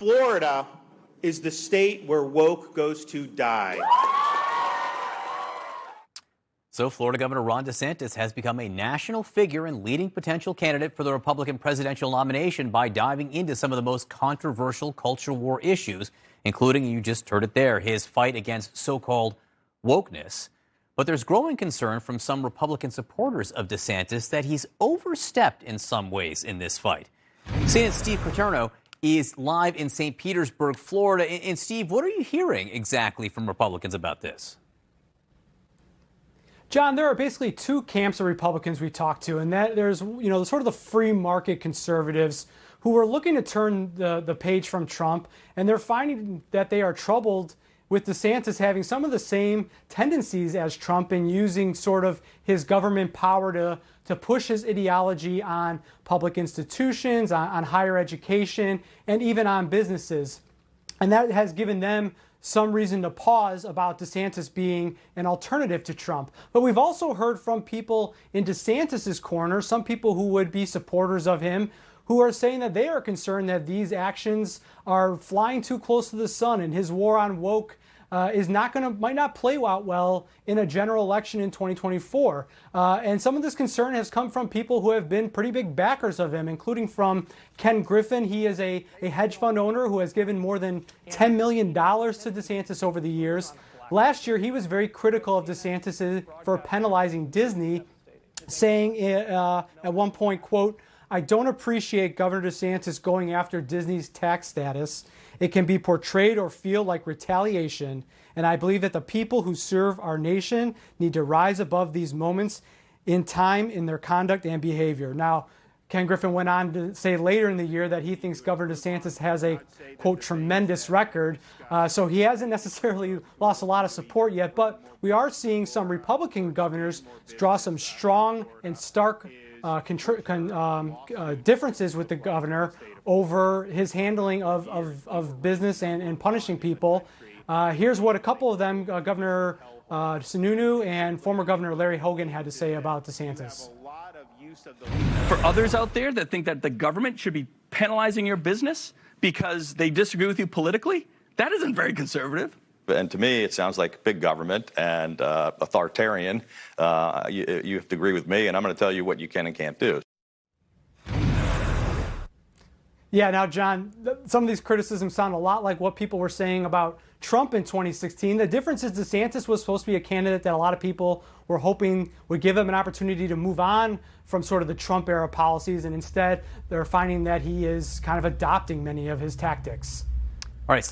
Florida is the state where woke goes to die. So Florida Governor Ron DeSantis has become a national figure and leading potential candidate for the Republican presidential nomination by diving into some of the most controversial culture war issues, including, you just heard it there, his fight against so-called wokeness. But there's growing concern from some Republican supporters of DeSantis that he's overstepped in some ways in this fight. CNN's Steve Contorno is live in St. Petersburg, Florida. And Steve, what are you hearing exactly from Republicans about this? John, there are basically two camps of Republicans we talked to, and that there's, sort of the free market conservatives who are looking to turn the page from Trump, and they're finding that they are troubled with DeSantis having some of the same tendencies as Trump in using sort of his government power to push his ideology on public institutions, on higher education, and even on businesses. And that has given them some reason to pause about DeSantis being an alternative to Trump. But we've also heard from people in DeSantis's corner, some people who would be supporters of him, who are saying that they are concerned that these actions are flying too close to the sun, and his war on woke might not play out well in a general election in 2024. And some of this concern has come from people who have been pretty big backers of him, including from Ken Griffin. He is a hedge fund owner who has given more than $10 million to DeSantis over the years. Last year, he was very critical of DeSantis for penalizing Disney, saying at one point, quote, "I don't appreciate Governor DeSantis going after Disney's tax status. It can be portrayed or feel like retaliation, and I believe that the people who serve our nation need to rise above these moments in time in their conduct and behavior." Now, Ken Griffin went on to say later in the year that he thinks Governor DeSantis has a, quote, tremendous record. So he hasn't necessarily lost a lot of support yet, but we are seeing some Republican governors draw some strong and stark differences with the governor over his handling of business and punishing people. Here's what a couple of them, Governor Sununu and former Governor Larry Hogan, had to say about DeSantis. For others out there that think that the government should be penalizing your business because they disagree with you politically, that isn't very conservative. And to me, it sounds like big government and authoritarian. You have to agree with me, and I'm going to tell you what you can and can't do. Yeah, now, John, some of these criticisms sound a lot like what people were saying about Trump in 2016. The difference is DeSantis was supposed to be a candidate that a lot of people were hoping would give him an opportunity to move on from sort of the Trump-era policies, and instead they're finding that he is kind of adopting many of his tactics. All right.